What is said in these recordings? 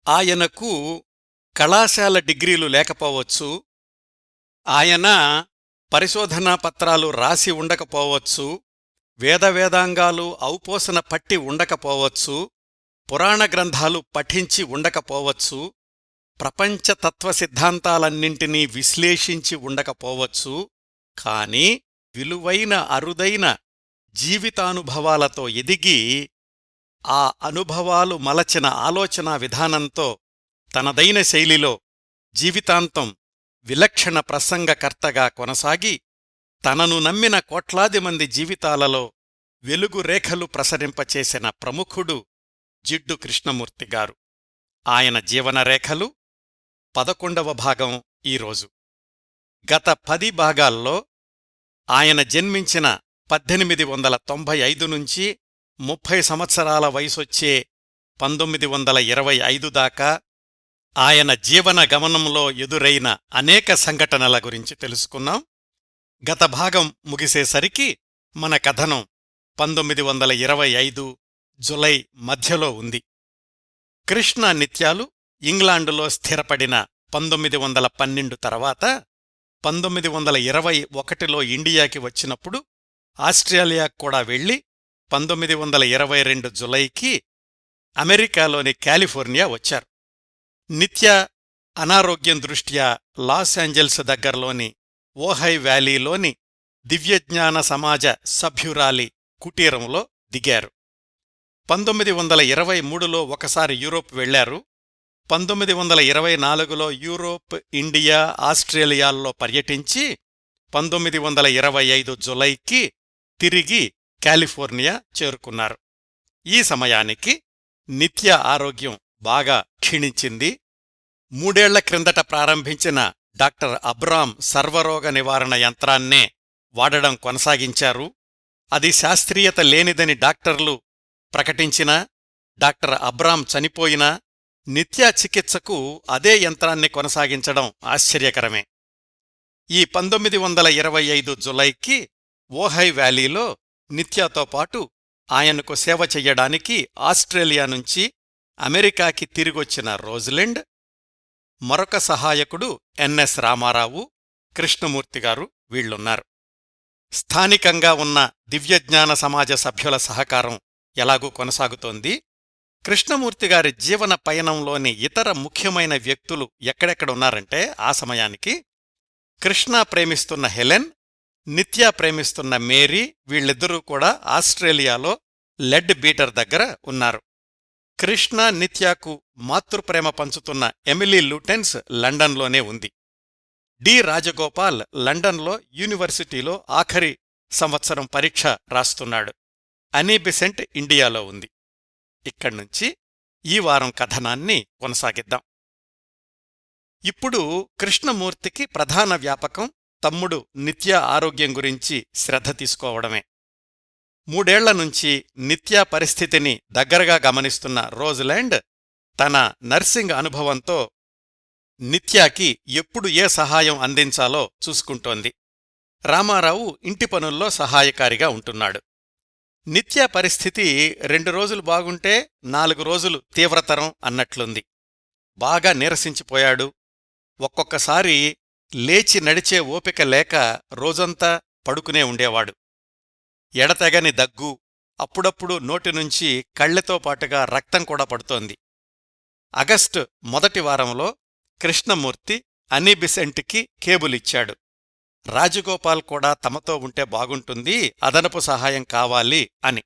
ఆయనకు కళాశాల డిగ్రీలు లేకపోవచ్చు, ఆయన పరిశోధనా పత్రాలు రాసి ఉండకపోవచ్చు, వేదవేదాంగాలు ఔపోసన పట్టి ఉండకపోవచ్చు, పురాణ గ్రంథాలు పఠించి ఉండకపోవచ్చు, ప్రపంచ తత్వసిద్ధాంతాలన్నింటినీ విశ్లేషించి ఉండకపోవచ్చు. కాని విలువైన అరుదైన జీవితానుభవాలతో ఎదిగి ఆ అనుభవాలు మలచిన ఆలోచనా విధానంతో తనదైన శైలిలో జీవితాంతం విలక్షణ ప్రసంగకర్తగా కొనసాగి తనను నమ్మిన కోట్లాది మంది జీవితాలలో వెలుగు రేఖలు ప్రసరింపచేసిన ప్రముఖుడు జిడ్డు కృష్ణమూర్తిగారు. ఆయన జీవనరేఖలు 11వ భాగం ఈరోజు. గత 10 భాగాల్లో ఆయన జన్మించిన 1895 నుంచి 30 సంవత్సరాల వయసొచ్చే 1925 దాకా ఆయన జీవన గమనంలో ఎదురైన అనేక సంఘటనల గురించి తెలుసుకున్నాం. గత భాగం ముగిసేసరికి మన కథనం 1925 జులై మధ్యలో ఉంది. కృష్ణ నిత్యాలు ఇంగ్లాండులో స్థిరపడిన 1912 తర్వాత 1921లో ఇండియాకి వచ్చినప్పుడు ఆస్ట్రేలియాకు కూడా వెళ్లి 1922 జులైకి అమెరికాలోని కాలిఫోర్నియా వచ్చారు. నిత్య అనారోగ్యం దృష్ట్యా లాస్ ఏంజల్స్ దగ్గర్లోని ఓహై వ్యాలీలోని దివ్యజ్ఞాన సమాజ సభ్యురాలి కుటీరంలో దిగారు. 1923లో ఒకసారి యూరోప్ వెళ్లారు. 1924లో యూరోప్, ఇండియా, ఆస్ట్రేలియాల్లో పర్యటించి 1925 జులైకి తిరిగి కాలిఫోర్నియా చేరుకున్నారు. ఈ సమయానికి నిత్య ఆరోగ్యం బాగా క్షీణించింది. 3 ఏళ్ల క్రిందట ప్రారంభించిన డాక్టర్ అబ్రామ్ సర్వరోగ నివారణ యంత్రాన్నే వాడడం కొనసాగించారు. అది శాస్త్రీయత లేనిదని డాక్టర్లు ప్రకటించినా, డాక్టర్ అబ్రామ్ చనిపోయినా నిత్య చికిత్సకు అదే యంత్రాన్ని కొనసాగించడం ఆశ్చర్యకరమే. ఈ 1925 జులైకి ఓహై వ్యాలీలో నిత్యాతో పాటు ఆయనకు సేవ చెయ్యడానికి ఆస్ట్రేలియా నుంచి అమెరికాకి తిరిగొచ్చిన రోజ్లిండ్, మరొక సహాయకుడు ఎన్ఎస్ రామారావు, కృష్ణమూర్తిగారు వీళ్లున్నారు. స్థానికంగా ఉన్న దివ్యజ్ఞాన సమాజ సభ్యుల సహకారం ఎలాగూ కొనసాగుతోంది. కృష్ణమూర్తిగారి జీవన పయనంలోని ఇతర ముఖ్యమైన వ్యక్తులు ఎక్కడెక్కడున్నారంటే ఆ సమయానికి కృష్ణ ప్రేమిస్తున్న హెలెన్, నిత్య ప్రేమిస్తున్న మేరీ, వీళ్ళిద్దరూ కూడా ఆస్ట్రేలియాలో లెడ్ బీటర్ దగ్గర ఉన్నారు. కృష్ణ, నిత్యాకు మాతృప్రేమ పంచుతున్న ఎమిలీ లూటెన్స్ లండన్లోనే ఉంది. డి రాజగోపాల్ లండన్లో యూనివర్సిటీలో ఆఖరి సంవత్సరం పరీక్ష రాస్తున్నాడు. అనీ బిసెంట్ ఇండియాలో ఉంది. ఇక్కడ్నుంచి ఈ వారం కథనాన్ని కొనసాగిద్దాం. ఇప్పుడు కృష్ణమూర్తికి ప్రధాన వ్యాపకం తమ్ముడు నిత్య ఆరోగ్యం గురించి శ్రద్ధ తీసుకోవడమే. 3 ఏళ్ల నుంచి నిత్య పరిస్థితిని దగ్గరగా గమనిస్తున్న రోజ్లాండ్ తన నర్సింగ్ అనుభవంతో నిత్యాకి ఎప్పుడు ఏ సహాయం అందించాలో చూసుకుంటోంది. రామారావు ఇంటి పనుల్లో సహాయకారిగా ఉంటున్నాడు. నిత్య పరిస్థితి 2 రోజులు బాగుంటే 4 రోజులు తీవ్రతరం అన్నట్లుంది. బాగా నీరసించిపోయాడు. ఒక్కొక్కసారి లేచి నడిచే ఓపిక లేక రోజంతా పడుకునే ఉండేవాడు. ఎడతెగని దగ్గు, అప్పుడప్పుడు నోటినుంచి కళ్ళెతో పాటుగా రక్తం కూడా పడుతోంది. ఆగస్టు మొదటి వారంలో కృష్ణమూర్తి అనీ బిసెంట్కి కేబులిచ్చాడు. రాజగోపాల్ కూడా తమతో ఉంటే బాగుంటుంది, అదనపు సహాయం కావాలి అని.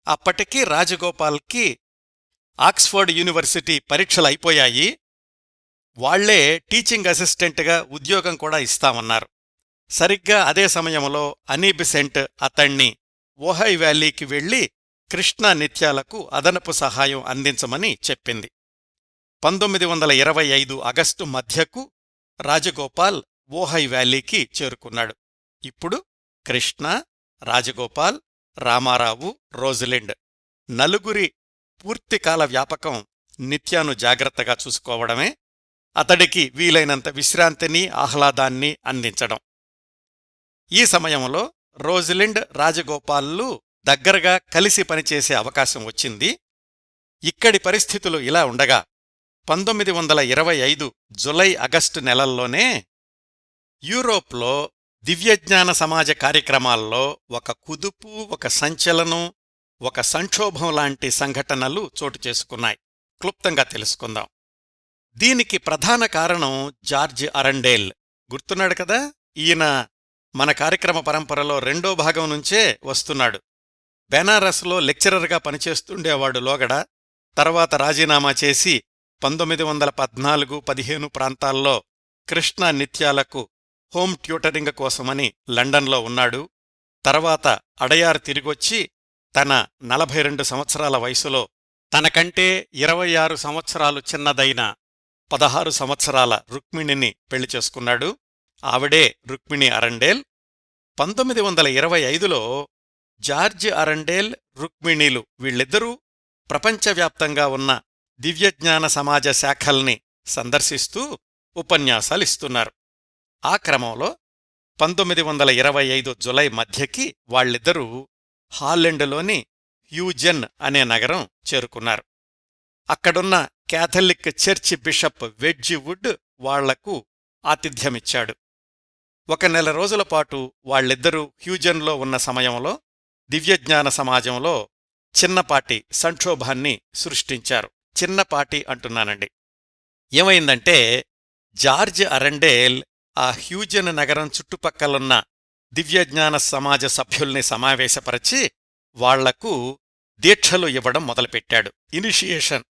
అప్పటికీ రాజగోపాల్కి ఆక్స్ఫర్డ్ యూనివర్సిటీ పరీక్షలైపోయాయి. వాళ్లే టీచింగ్ అసిస్టెంట్గా ఉద్యోగం కూడా ఇస్తామన్నారు. సరిగ్గా అదే సమయంలో అనీ బిసెంట్ అతణ్ణి ఓహై వ్యాలీకి వెళ్లి కృష్ణ నిత్యాలకు అదనపు సహాయం అందించమని చెప్పింది. 1925 ఆగస్టు మధ్యకు రాజగోపాల్ ఓహై వ్యాలీకి చేరుకున్నాడు. ఇప్పుడు కృష్ణ, రాజగోపాల్, రామారావు, రోజ్లిండ్ నలుగురి పూర్తికాల వ్యాపకం నిత్యాను జాగ్రత్తగా చూసుకోవడమే, అతడికి వీలైనంత విశ్రాంతిని, ఆహ్లాదాన్ని అందించడం. ఈ సమయంలో రోజ్లిండ్, రాజగోపాల్లు దగ్గరగా కలిసి పనిచేసే అవకాశం వచ్చింది. ఇక్కడి పరిస్థితులు ఇలా ఉండగా 1925 జులై ఆగస్టు నెలల్లోనే యూరోప్లో దివ్యజ్ఞాన సమాజ కార్యక్రమాల్లో ఒక కుదుపు, ఒక సంచలనం, ఒక సంక్షోభం లాంటి సంఘటనలు చోటు చేసుకున్నాయి. క్లుప్తంగా తెలుసుకుందాం. దీనికి ప్రధాన కారణం జార్జ్ అరండేల్. గుర్తున్నాడు కదా? ఈయన మన కార్యక్రమ పరంపరలో 2వ భాగం నుంచే వస్తున్నాడు. బెనారస్లో లెక్చరర్గా పనిచేస్తుండేవాడు లోగడ. తర్వాత రాజీనామా చేసి 1914-15 ప్రాంతాల్లో కృష్ణ నిత్యాలకు హోమ్ ట్యూటరింగ్ కోసమని లండన్లో ఉన్నాడు. తర్వాత అడయార్ తిరిగొచ్చి తన 42 సంవత్సరాల వయసులో తనకంటే 26 సంవత్సరాలు చిన్నదైన 16 సంవత్సరాల రుక్మిణిని పెళ్లి చేసుకున్నాడు. ఆవిడే రుక్మిణి అరండేల్. 1925లో జార్జ్ అరండేల్, రుక్మిణీలు వీళ్ళిద్దరూ ప్రపంచవ్యాప్తంగా ఉన్న దివ్యజ్ఞాన సమాజ శాఖల్ని సందర్శిస్తూ ఉపన్యాసాలిస్తున్నారు. ఆ క్రమంలో 1925 జులై మధ్యకి వాళ్ళిద్దరూ హాలెండులోని హ్యూజెన్ అనే నగరం చేరుకున్నారు. అక్కడున్న క్యాథలిక్ చర్చి బిషప్ వెడ్జివుడ్ వాళ్లకు ఆతిథ్యమిచ్చాడు. 1 నెల రోజుల పాటు వాళ్ళిద్దరూ హ్యూజన్లో ఉన్న సమయంలో దివ్యజ్ఞాన సమాజంలో చిన్నపాటి సంక్షోభాన్ని సృష్టించారు. చిన్నపాటి అంటున్నానండి. ఏమైందంటే జార్జ్ అరండేల్ ఆ హ్యూజన్ నగరం చుట్టుపక్కలున్న దివ్యజ్ఞాన సమాజ సభ్యుల్ని సమావేశపరచి వాళ్లకు దీక్షలు ఇవ్వడం మొదలుపెట్టాడు. ఇనిషియేషన్.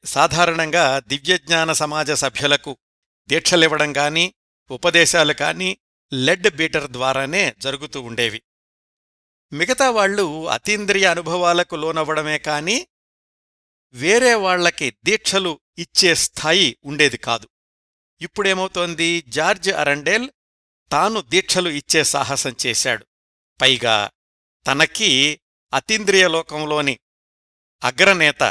సాధారణంగా దివ్యజ్ఞాన సమాజ సభ్యులకు దీక్షలివ్వడం గాని, ఉపదేశాలు కాని లెడ్ బీటర్ ద్వారానే జరుగుతూ ఉండేవి. మిగతా వాళ్లు అతీంద్రియ అనుభవాలకు లోనవ్వడమే కాని వేరే వాళ్లకి దీక్షలు ఇచ్చే స్థాయి ఉండేది కాదు. ఇప్పుడేమవుతోంది? జార్జ్ అరండేల్ తాను దీక్షలు ఇచ్చే సాహసం చేశాడు. పైగా తనకి అతీంద్రియలోకంలోని అగ్రనేత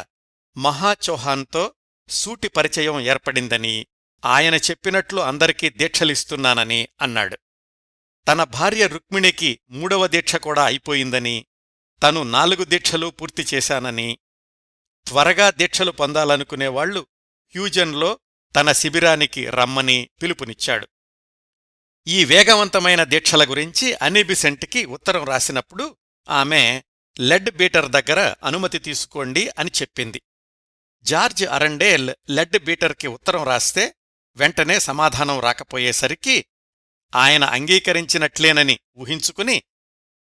మహాచౌహాన్తో సూటి పరిచయం ఏర్పడిందని, ఆయన చెప్పినట్లు అందరికీ దీక్షలిస్తున్నానని అన్నాడు. తన భార్య రుక్మిణికి 3వ దీక్ష కూడా అయిపోయిందని, తను 4 దీక్షలు పూర్తి చేశానని, త్వరగా దీక్షలు పొందాలనుకునేవాళ్లు హ్యూజన్లో తన శిబిరానికి రమ్మని పిలుపునిచ్చాడు. ఈ వేగవంతమైన దీక్షల గురించి అనీ బెసెంట్కి ఉత్తరం రాసినప్పుడు ఆమె లెడ్ బీటర్ దగ్గర అనుమతి తీసుకోండి అని చెప్పింది. జార్జ్ అరండేల్ లెడ్ బీటర్కి ఉత్తరం రాస్తే వెంటనే సమాధానం రాకపోయేసరికి ఆయన అంగీకరించినట్లేనని ఊహించుకుని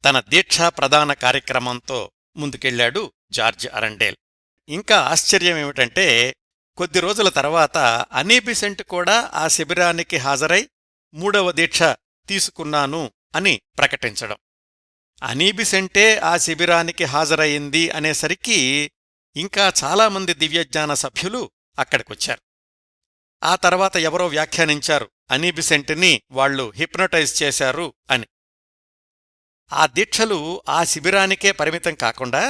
తన దీక్షా ప్రదాన కార్యక్రమంతో ముందుకెళ్లాడు జార్జ్ అరండేల్. ఇంకా ఆశ్చర్యమేమిటంటే కొద్ది రోజుల తర్వాత అనీ బెసెంట్ కూడా ఆ శిబిరానికి హాజరై 3వ దీక్ష తీసుకున్నాను అని ప్రకటించడం. అనీ బెసెంటే ఆ శిబిరానికి హాజరయింది అనేసరికి ఇంకా చాలామంది దివ్యజ్ఞాన సభ్యులు అక్కడికొచ్చారు. ఆ తర్వాత ఎవరో వ్యాఖ్యానించారు అనీ బెసెంట్ని వాళ్లు హిప్నటైజ్ చేశారు అని. ఆ దీక్షలు ఆ శిబిరానికే పరిమితం కాకుండా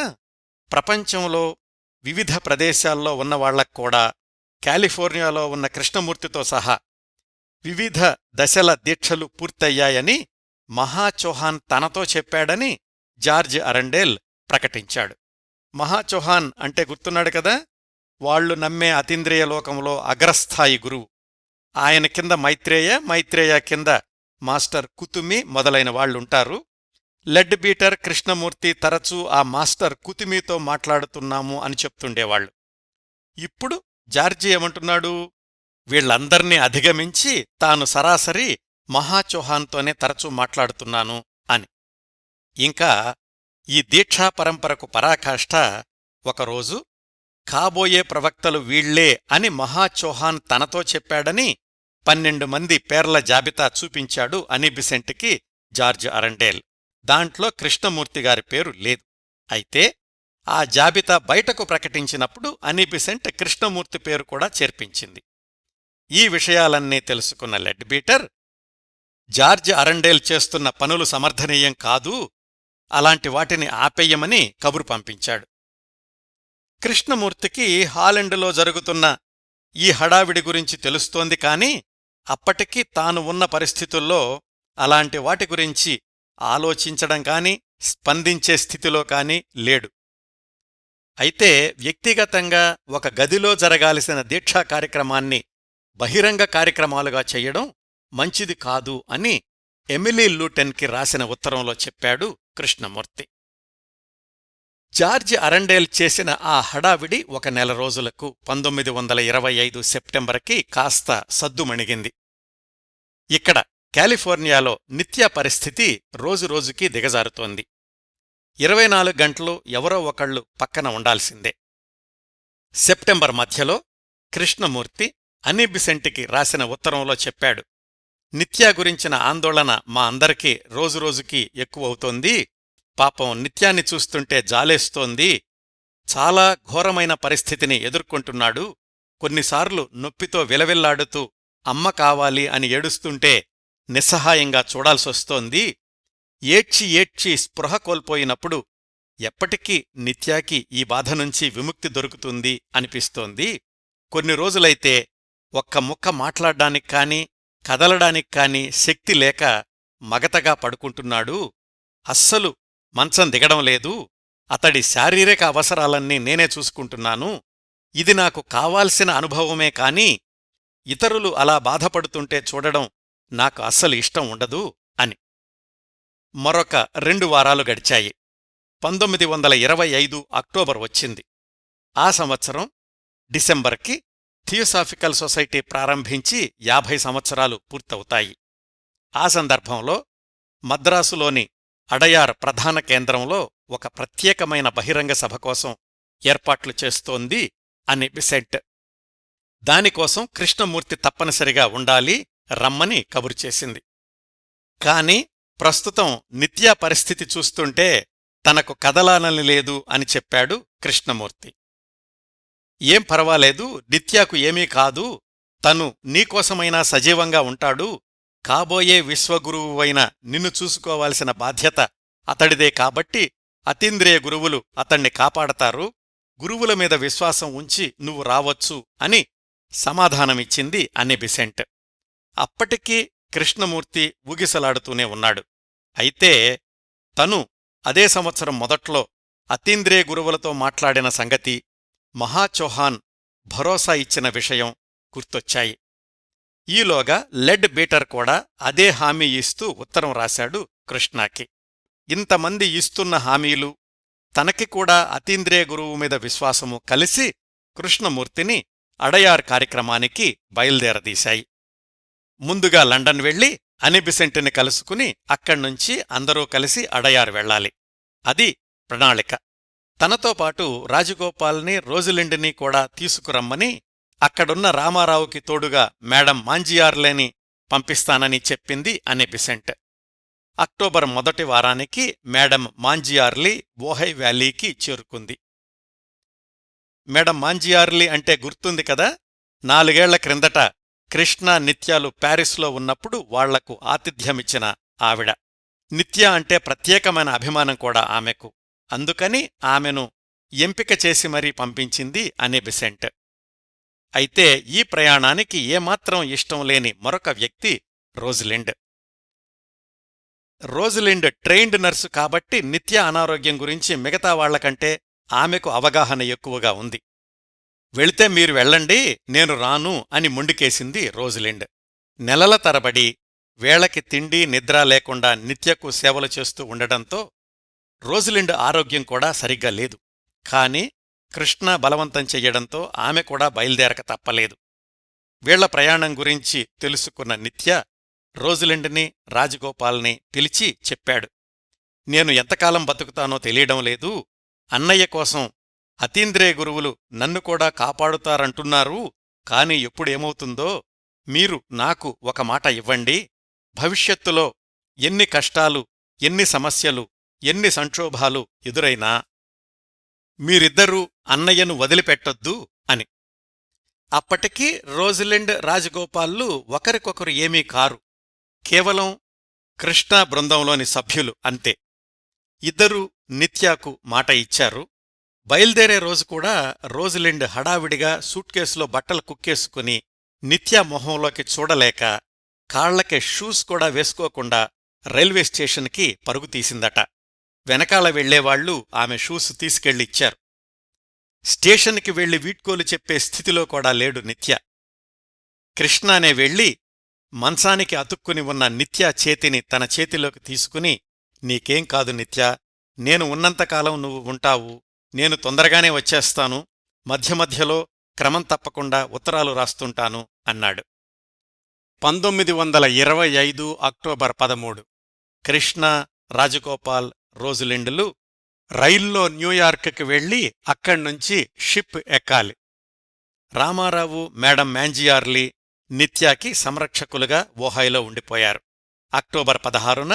ప్రపంచంలో వివిధ ప్రదేశాల్లో ఉన్నవాళ్లక్కూడా కాలిఫోర్నియాలో ఉన్న కృష్ణమూర్తితో సహా వివిధ దశల దీక్షలు పూర్తయ్యాయని మహాచౌహాన్ తనతో చెప్పాడని జార్జ్ అరండేల్ ప్రకటించాడు. మహాచౌహాన్ అంటే గుర్తున్నాడు కదా? వాళ్లు నమ్మే అతీంద్రియలోకంలో అగ్రస్థాయి గురువు. ఆయన కింద మైత్రేయ కింద మాస్టర్ కుతుమి మొదలైన వాళ్లుంటారు. లెడ్ బీటర్, కృష్ణమూర్తి తరచూ ఆ మాస్టర్ కుతుమితో మాట్లాడుతున్నాము అని చెప్తుండేవాళ్లు. ఇప్పుడు జార్జి ఏమంటున్నాడు? వీళ్లందర్నీ అధిగమించి తాను సరాసరి మహాచౌహాన్తోనే తరచూ మాట్లాడుతున్నాను అని. ఇంకా ఈ దీక్షా పరంపరకు పరాకాష్ఠ ఒకరోజు కాబోయే ప్రవక్తలు వీళ్లే అని మహాచౌహాన్ తనతో చెప్పాడని 12 మంది పేర్ల జాబితా చూపించాడు అనీ బెసెంట్కి జార్జ్ అరండేల్. దాంట్లో కృష్ణమూర్తిగారి పేరు లేదు. అయితే ఆ జాబితా బయటకు ప్రకటించినప్పుడు అనీ బెసెంట్ కృష్ణమూర్తి పేరు కూడా చేర్పించింది. ఈ విషయాలన్నీ తెలుసుకున్న లెడ్ బీటర్ జార్జ్ అరండేల్ చేస్తున్న పనులు సమర్థనీయం కాదు, అలాంటి వాటిని ఆపేయమని కబురు పంపించాడు. కృష్ణమూర్తికి హాలెండులో జరుగుతున్న ఈ హడావిడి గురించి తెలుస్తోంది కాని అప్పటికీ తాను ఉన్న పరిస్థితుల్లో అలాంటి వాటి గురించి ఆలోచించడం కాని స్పందించే స్థితిలో కాని లేడు. అయితే వ్యక్తిగతంగా ఒక గదిలో జరగాల్సిన దీక్షా కార్యక్రమాన్ని బహిరంగ కార్యక్రమాలుగా చెయ్యడం మంచిది కాదు అని ఎమిలీ లూటెన్కి రాసిన ఉత్తరంలో చెప్పాడు కృష్ణమూర్తి. జార్జ్ అరండేల్ చేసిన ఆ హడావిడి ఒక నెల రోజులకు 1925 సెప్టెంబర్కి కాస్త సద్దుమణిగింది. ఇక్కడ కాలిఫోర్నియాలో నిత్య పరిస్థితి రోజురోజుకీ దిగజారుతోంది. 24 గంటలు ఎవరో ఒకళ్ళు పక్కన ఉండాల్సిందే. సెప్టెంబర్ మధ్యలో కృష్ణమూర్తి అనీ బిసెంట్కి రాసిన ఉత్తరంలో చెప్పాడు, నిత్యా గురించిన ఆందోళన మా అందరికీ రోజురోజుకీ ఎక్కువవుతోంది. పాపం నిత్యాన్ని చూస్తుంటే జాలేస్తోంది. చాలా ఘోరమైన పరిస్థితిని ఎదుర్కొంటున్నాడు. కొన్నిసార్లు నొప్పితో విలవిల్లాడుతూ అమ్మ కావాలి అని ఏడుస్తుంటే నిస్సహాయంగా చూడాల్సొస్తోంది. ఏడ్చి ఏడ్చి స్పృహ కోల్పోయినప్పుడు ఎప్పటికీ నిత్యాకి ఈ బాధనుంచి విముక్తి దొరుకుతుంది అనిపిస్తోంది. కొన్ని రోజులైతే ఒక్క ముక్క మాట్లాడ్డానికి కాని కదలడానికి కాని శక్తి లేక మగతగా పడుకుంటున్నాడు. అస్సలు మంచం దిగడం లేదు. అతడి శారీరక అవసరాలన్నీ నేనే చూసుకుంటున్నాను. ఇది నాకు కావాల్సిన అనుభవమే కాని ఇతరులు అలా బాధపడుతుంటే చూడడం నాకు అస్సలు ఇష్టం ఉండదు అని. మరొక 2 వారాలు గడిచాయి. 1925 అక్టోబర్ వచ్చింది. ఆ సంవత్సరం డిసెంబర్కి థియోసాఫికల్ సొసైటీ ప్రారంభించి 50 సంవత్సరాలు పూర్తవుతాయి. ఆ సందర్భంలో మద్రాసులోని అడయార్ ప్రధాన కేంద్రంలో ఒక ప్రత్యేకమైన బహిరంగ సభ కోసం ఏర్పాట్లు చేస్తోంది అని బిసెంట్. దానికోసం కృష్ణమూర్తి తప్పనిసరిగా ఉండాలి, రమ్మని కబురుచేసింది. కాని ప్రస్తుతం నిత్యా పరిస్థితి చూస్తుంటే తనకు కదలాలని లేదు అని చెప్పాడు కృష్ణమూర్తి. ఏం పర్వాలేదు, నిత్యాకు ఏమీ కాదు, తను నీకోసమైనా సజీవంగా ఉంటాడు. కాబోయే విశ్వగురువువైన నిన్ను చూసుకోవాల్సిన బాధ్యత అతడిదే కాబట్టి అతీంద్రియ గురువులు అతణ్ణి కాపాడతారు. గురువుల మీద విశ్వాసం ఉంచి నువ్వు రావచ్చు అని సమాధానమిచ్చింది అనీ బిసెంట్. అప్పటికీ కృష్ణమూర్తి ఊగిసలాడుతూనే ఉన్నాడు. అయితే తను అదే సంవత్సరం మొదట్లో అతీంద్రియ గురువులతో మాట్లాడిన సంగతి, మహాచౌహాన్ భరోసా ఇచ్చిన విషయం గుర్తొచ్చాయి. ఈలోగా లెడ్ బీటర్ కూడా అదే హామీ ఇస్తూ ఉత్తరం రాశాడు కృష్ణాకి. ఇంతమంది ఇస్తున్న హామీలు, తనకి కూడా అతీంద్రియ గురువు మీద విశ్వాసము కలిసి కృష్ణమూర్తిని అడయార్ కార్యక్రమానికి బయల్దేరదీశాయి. ముందుగా లండన్ వెళ్లి అనీ బిసెంట్ని కలుసుకుని అక్కడ్నుంచి అందరూ కలిసి అడయార్ వెళ్లాలి. అది ప్రణాళిక. తనతో పాటు రాజగోపాల్ని, రోజులిండ్ని కూడా తీసుకురమ్మని అక్కడున్న రామారావుకి తోడుగా మేడం మాంజియార్లేని పంపిస్తానని చెప్పింది అనీ బిసెంట్. అక్టోబర్ మొదటి వారానికి మేడం మాంజియార్లీ ఓహై వ్యాలీకి చేరుకుంది. మేడం మాంజియార్లీ అంటే గుర్తుంది కదా, 4 ఏళ్ల క్రిందట కృష్ణ నిత్యాలు ప్యారిస్లో ఉన్నప్పుడు వాళ్లకు ఆతిథ్యమిచ్చిన ఆవిడ. నిత్య అంటే ప్రత్యేకమైన అభిమానం కూడా ఆమెకు. అందుకని ఆమెను ఎంపిక చేసి మరీ పంపించింది అనీ బిసెంట్. అయితే ఈ ప్రయాణానికి ఏమాత్రం ఇష్టం లేని మరొక వ్యక్తి రోజలిండ్. రోజలిండ్ ట్రైన్డ్ నర్సు కాబట్టి నిత్య అనారోగ్యం గురించి మిగతా వాళ్లకంటే ఆమెకు అవగాహన ఎక్కువగా ఉంది. వెళితే మీరు వెళ్ళండి, నేను రాను అని మొండికేసింది రోజలిండ్. నెలల తరబడి వేళకి తిండి నిద్ర లేకుండా నిత్యకు సేవలు చేస్తూ ఉండడంతో రోజలిండ్ ఆరోగ్యం కూడా సరిగ్గా లేదు. కాని కృష్ణ బలవంతం చెయ్యడంతో ఆమె కూడా బయల్దేరక తప్పలేదు. వీళ్ల ప్రయాణం గురించి తెలుసుకున్న నిత్య రోజలిండ్ని, రాజగోపాల్ని పిలిచి చెప్పాడు, నేను ఎంతకాలం బతుకుతానో తెలియడం లేదు. అన్నయ్య కోసం అతీంద్రియ గురువులు నన్ను కూడా కాపాడుతారంటున్నారు. కాని ఎప్పుడేమవుతుందో మీరు నాకు ఒక మాట ఇవ్వండి. భవిష్యత్తులో ఎన్ని కష్టాలు, ఎన్ని సమస్యలు, ఎన్ని సంక్షోభాలు ఎదురైనా మీరిద్దరూ అన్నయ్యను వదిలిపెట్టొద్దు అని. అప్పటికీ రోజలిండ్, రాజగోపాల్లు ఒకరికొకరు ఏమీ కారు, కేవలం కృష్ణ బృందంలోని సభ్యులు అంతే. ఇద్దరూ నిత్యాకు మాట ఇచ్చారు. బయల్దేరే రోజు కూడా రోజలిండ్ హడావిడిగా సూట్కేసులో బట్టలు కుక్కేసుకుని నిత్యా మొహంలోకి చూడలేక కాళ్లకే షూస్ కూడా వేసుకోకుండా రైల్వే స్టేషన్కి పరుగు తీసిందట. వెనకాల వెళ్లేవాళ్లు ఆమె షూస్ తీసుకెళ్లిచ్చారు. స్టేషన్కి వెళ్లి వీడ్కోలు చెప్పే స్థితిలో కూడా లేడు నిత్య. కృష్ణనే వెళ్ళి మంచానికి అతుక్కుని ఉన్న నిత్య చేతిని తన చేతిలోకి తీసుకుని, నీకేం కాదు నిత్యా, నేను ఉన్నంతకాలం నువ్వు ఉంటావు, నేను తొందరగానే వచ్చేస్తాను, మధ్య మధ్యలో క్రమం తప్పకుండా ఉత్తరాలు రాస్తుంటాను అన్నాడు. 1925 అక్టోబర్ 13 కృష్ణ, రాజగోపాల్, రోజిలిండ్లు రైల్లో న్యూయార్క్కి వెళ్లి అక్కడ్నుంచి షిప్ ఎక్కాలి. రామారావు, మేడం మ్యాంజియార్లీ నిత్యాకి సంరక్షకులుగా ఓహాయిలో ఉండిపోయారు. అక్టోబర్ 16న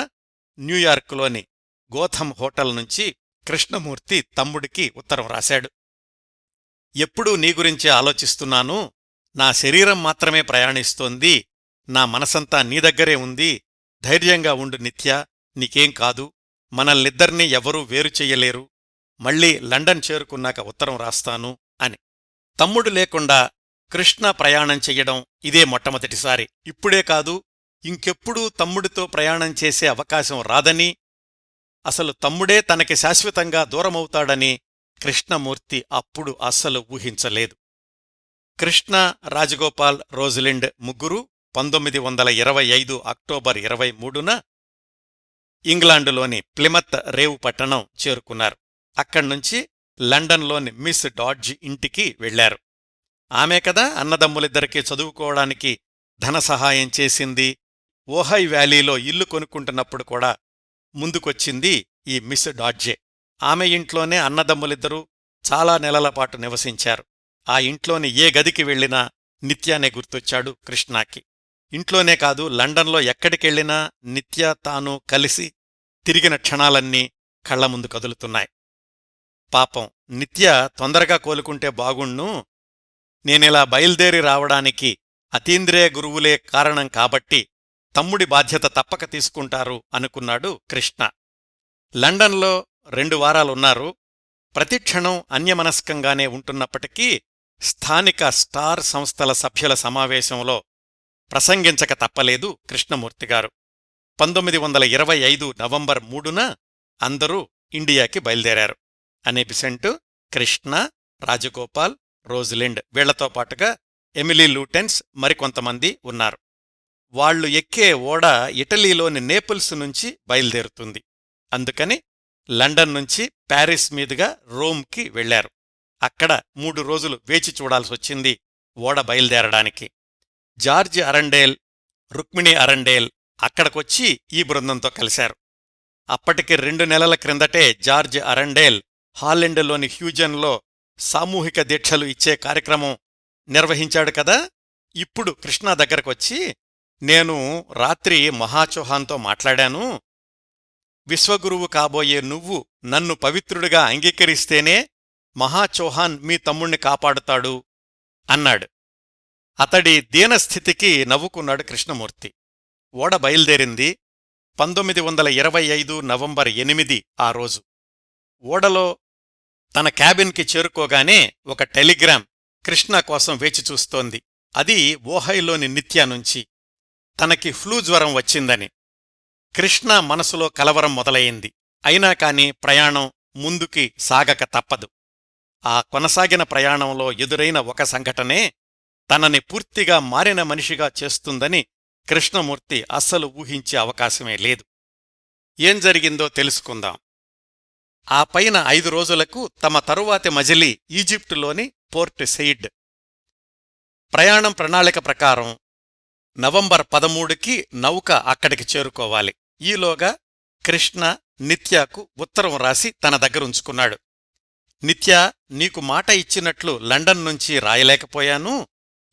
న్యూయార్కులోని గోథమ్ హోటల్ నుంచి కృష్ణమూర్తి తమ్ముడికి ఉత్తరం రాశాడు. ఎప్పుడూ నీ గురించే ఆలోచిస్తున్నాను, నా శరీరం మాత్రమే ప్రయాణిస్తోంది, నా మనసంతా నీ దగ్గరే ఉంది, ధైర్యంగా ఉండు నిత్యా, నీకేం కాదు, మనల్నిద్దర్నీ ఎవరూ వేరు చెయ్యలేరు, మళ్ళీ లండన్ చేరుకున్నాక ఉత్తరం రాస్తాను అని. తమ్ముడు లేకుండా కృష్ణ ప్రయాణం చెయ్యడం ఇదే మొట్టమొదటిసారి. ఇప్పుడే కాదు, ఇంకెప్పుడూ తమ్ముడితో ప్రయాణం చేసే అవకాశం రాదని, అసలు తమ్ముడే తనకి శాశ్వతంగా దూరమవుతాడని కృష్ణమూర్తి అప్పుడు అస్సలు ఊహించలేదు. కృష్ణ, రాజగోపాల్, రోజిలిండ్ ముగ్గురూ 1925 అక్టోబర్ 23న ఇంగ్లాండులోని ప్లిమత్ రేవు పట్టణం చేరుకున్నారు. అక్కడ్నుంచి లండన్లోని మిస్ డాడ్జ్ ఇంటికి వెళ్లారు. ఆమె కదా అన్నదమ్ములిద్దరికీ చదువుకోవడానికి ధన సహాయం చేసింది. ఓహై వ్యాలీలో ఇల్లు కొనుక్కుంటున్నప్పుడు కూడా ముందుకొచ్చింది ఈ మిస్ డాడ్జే. ఆమె ఇంట్లోనే అన్నదమ్ములిద్దరూ చాలా నెలలపాటు నివసించారు. ఆ ఇంట్లోని ఏ గదికి వెళ్లినా నిత్యానే గుర్తొచ్చాడు కృష్ణాకి. ఇంట్లోనే కాదు, లండన్లో ఎక్కడికెళ్లినా నిత్య తాను కలిసి తిరిగిన క్షణాలన్నీ కళ్లముందు కదులుతున్నాయి. పాపం నిత్య తొందరగా కోలుకుంటే బాగుణ్ణు, నేనిలా బయల్దేరి రావడానికి అతీంద్రియ గురువులే కారణం కాబట్టి తమ్ముడి బాధ్యత తప్పక తీసుకుంటారు అనుకున్నాడు కృష్ణ. లండన్లో 2 వారాలున్నారు. ప్రతిక్షణం అన్యమనస్కంగానే ఉంటున్నప్పటికీ స్థానిక స్టార్ సంస్థల సభ్యుల సమావేశంలో ప్రసంగించక తప్పలేదు కృష్ణమూర్తిగారు. 1925 నవంబర్ 3న అందరూ ఇండియాకి బయల్దేరారు. అనెబిసెంటు, కృష్ణ, రాజగోపాల్, రోజిలిండ్ వీళ్లతో పాటుగా ఎమిలీ లూటెన్స్ మరికొంతమంది ఉన్నారు. వాళ్లు ఎక్కే ఓడ ఇటలీలోని నేపుల్స్ నుంచి బయల్దేరుతుంది. అందుకని లండన్ నుంచి ప్యారిస్ మీదుగా రోమ్కి వెళ్లారు. అక్కడ 3 రోజులు వేచి చూడాల్సొచ్చింది ఓడ బయల్దేరడానికి. జార్జ్ అరండేల్, రుక్మిణి అరండేల్ అక్కడికొచ్చి ఈ బృందంతో కలిశారు. అప్పటికి 2 నెలల క్రిందటే జార్జ్ అరండేల్ హాలెండ్లోని హ్యూజన్లో సామూహిక దీక్షలు ఇచ్చే కార్యక్రమం నిర్వహించాడు కదా. ఇప్పుడు కృష్ణ దగ్గరకొచ్చి, నేను రాత్రి మహాచౌహాన్తో మాట్లాడాను, విశ్వగురువు కాబోయే నువ్వు నన్ను పవిత్రుడిగా అంగీకరిస్తేనే మహాచౌహాన్ మీ తమ్ముణ్ణి కాపాడుతాడు అన్నాడు. అతడి దీనస్థితికి నవ్వుకున్నాడు కృష్ణమూర్తి. ఓడ బయల్దేరింది. 1925 నవంబర్ 8 ఆ రోజు. ఓడలో తన క్యాబిన్కి చేరుకోగానే ఒక టెలిగ్రామ్ కృష్ణ కోసం వేచిచూస్తోంది. అది ఓహైలోని నిత్య నుంచి. తనకి ఫ్లూ జ్వరం వచ్చిందని. కృష్ణ మనసులో కలవరం మొదలయింది. అయినా కాని ప్రయాణం ముందుకి సాగక తప్పదు. ఆ కొనసాగిన ప్రయాణంలో ఎదురైన ఒక సంఘటనే తనని పూర్తిగా మారిన మనిషిగా చేస్తుందని కృష్ణమూర్తి అస్సలు ఊహించే అవకాశమే లేదు. ఏం జరిగిందో తెలుసుకుందాం. ఆ పైన 5 రోజులకు తమ తరువాతి మజిలీ ఈజిప్టులోని పోర్ట్ సెయిడ్. ప్రయాణం ప్రణాళిక ప్రకారం నవంబర్ 13కి నౌక అక్కడికి చేరుకోవాలి. ఈలోగా కృష్ణ నిత్యాకు ఉత్తరం రాసి తన దగ్గరుంచుకున్నాడు. నిత్యా, నీకు మాట ఇచ్చినట్లు లండన్ నుంచి రాయలేకపోయాను.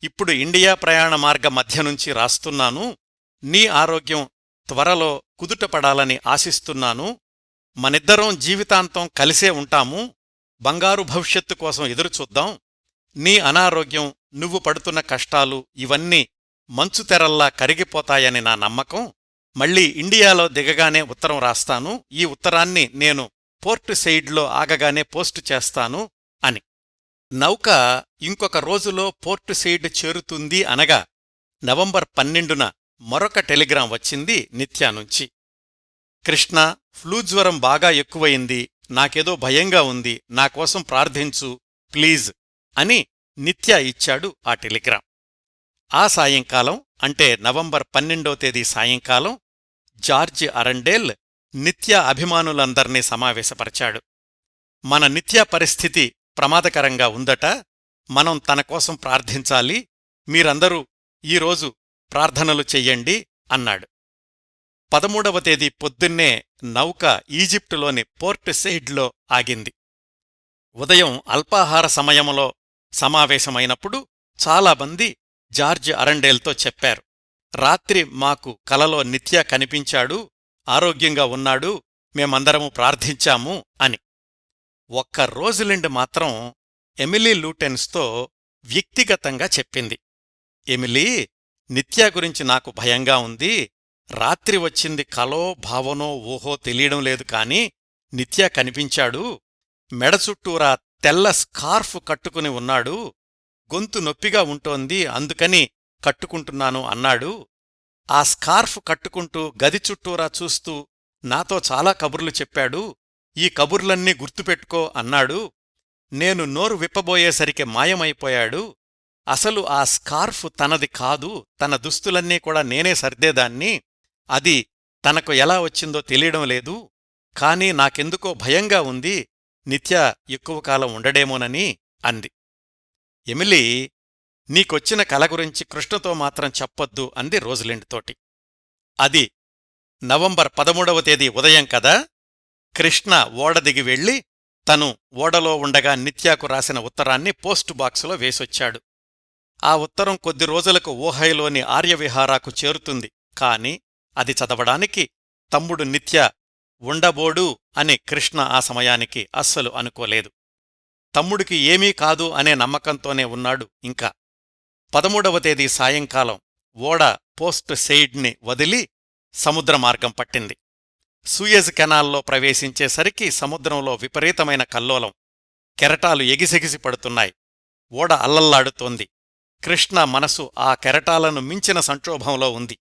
ఇప్పుడు ఇండియా ప్రయాణ మార్గ మధ్య నుంచి రాస్తున్నాను. నీ ఆరోగ్యం త్వరలో కుదుటపడాలని ఆశిస్తున్నాను. మనిద్దరం జీవితాంతం కలిసే ఉంటాము. బంగారు భవిష్యత్తు కోసం ఎదురుచూద్దాం. నీ అనారోగ్యం, నువ్వు పడుతున్న కష్టాలు ఇవన్నీ మంచుతెరల్లా కరిగిపోతాయని నా నమ్మకం. మళ్లీ ఇండియాలో దిగగానే ఉత్తరం రాస్తాను. ఈ ఉత్తరాన్ని నేను పోర్ట్ సెయిడ్లో ఆగగానే పోస్టు చేస్తాను అని. నౌక ఇంకొక రోజులో పోర్ట్ సెయిడ్ చేరుతుంది అనగా నవంబర్ 12న మరొక టెలిగ్రాం వచ్చింది నిత్యానుంచి. కృష్ణ, ఫ్లూ జ్వరం బాగా ఎక్కువయింది. నాకేదో భయంగా ఉంది. నాకోసం ప్రార్థించు. ప్లీజ్ అని నిత్య ఇచ్చాడు ఆ టెలిగ్రాం. ఆ సాయంకాలం అంటే నవంబర్ 12వ తేదీ సాయంకాలం జార్జ్ అరండేల్ నిత్య అభిమానులందర్నీ సమావేశపరిచాడు. మన నిత్య పరిస్థితి ప్రమాదకరంగా ఉందట, మనం తనకోసం ప్రార్థించాలి, మీరందరూ ఈరోజు ప్రార్థనలు చెయ్యండి అన్నాడు. 13వ తేదీ పొద్దున్నే నౌక ఈజిప్టులోని పోర్ట్ సెయిడ్లో ఆగింది. ఉదయం అల్పాహార సమయంలో సమావేశమైనప్పుడు చాలామంది జార్జ్ అరండేల్తో చెప్పారు, రాత్రి మాకు కలలో నిత్య కనిపించాడు, ఆరోగ్యంగా ఉన్నాడు, మేమందరము ప్రార్థించాము అని. ఒక్క రోజిలిండ్ మాత్రం ఎమిలీ లూటెన్స్తో వ్యక్తిగతంగా చెప్పింది, ఎమిలీ, నిత్య గురించి నాకు భయంగా ఉంది, రాత్రి వచ్చింది కలో భావనో ఊహో తెలియడం లేదు కాని నిత్య కనిపించాడు, మెడ చుట్టూరా తెల్ల స్కార్ఫ్ కట్టుకుని ఉన్నాడు, గొంతు నొప్పిగా ఉంటోంది అందుకని కట్టుకుంటున్నాను అన్నాడు. ఆ స్కార్ఫ్ కట్టుకుంటూ గది చుట్టూరా చూస్తూ నాతో చాలా కబుర్లు చెప్పాడు, ఈ కబుర్లన్నీ గుర్తుపెట్టుకో అన్నాడు. నేను నోరు విప్పబోయేసరికి మాయమైపోయాడు. అసలు ఆ స్కార్ఫ్ తనది కాదు, తన దుస్తులన్నీ కూడా నేనే సర్దేదాన్ని, అది తనకు ఎలా వచ్చిందో తెలియడం లేదు, కాని నాకెందుకో భయంగా ఉంది, నిత్య ఎక్కువ కాలం ఉండడేమోనని అంది. ఎమిలీ, నీకొచ్చిన కల గురించి కృష్ణతో మాత్రం చెప్పొద్దు అంది రోజిలిండ్ తోటి. అది నవంబర్ 13వ తేదీ ఉదయం కదా. కృష్ణ ఓడదిగి వెళ్ళి తను ఓడలో ఉండగా నిత్యాకు రాసిన ఉత్తరాన్ని పోస్టు బాక్సులో వేసొచ్చాడు. ఆ ఉత్తరం కొద్ది రోజులకు ఓహైలోని ఆర్యవిహారాకు చేరుతుంది, కాని అది చదవడానికి తమ్ముడు నిత్య ఉండబోడు అని కృష్ణ ఆ సమయానికి అస్సలు అనుకోలేదు. తమ్ముడికి ఏమీ కాదు అనే నమ్మకంతోనే ఉన్నాడు. ఇంకా 13వ తేదీ సాయంకాలం ఓడ పోస్ట్ సెయిడ్ని వదిలి సముద్రమార్గం పట్టింది. సూయజ్ కెనాల్లో ప్రవేశించేసరికి సముద్రంలో విపరీతమైన కల్లోలం, కెరటాలు ఎగిసెగిసి పడుతున్నాయి, ఓడ అల్లల్లాడుతోంది. కృష్ణ మనసు ఆ కెరటాలను మించిన సంక్షోభంలో ఉంది.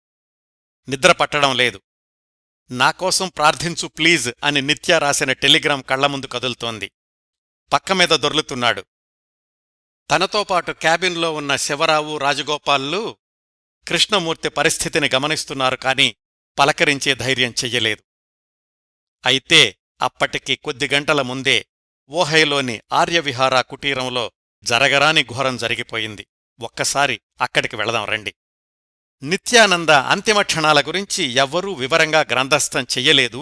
నిద్ర పట్టడం లేదు. నాకోసం ప్రార్థించు ప్లీజ్ అని నిత్య రాసిన టెలిగ్రాం కళ్లముందు కదులుతోంది. పక్కమీద దొర్లుతున్నాడు. తనతో పాటు క్యాబిన్లో ఉన్న శివరావు, రాజగోపాల్లు కృష్ణమూర్తి పరిస్థితిని గమనిస్తున్నారు కాని పలకరించే ధైర్యం చెయ్యలేదు. అయితే అప్పటికి కొద్ది గంటల ముందే ఓహైలోని ఆర్యవిహారా కుటీరంలో జరగరాని ఘోరం జరిగిపోయింది. ఒక్కసారి అక్కడికి వెళదాం రండి. నిత్యానంద అంతిమ క్షణాల గురించి ఎవ్వరూ వివరంగా గ్రంథస్థం చెయ్యలేదు.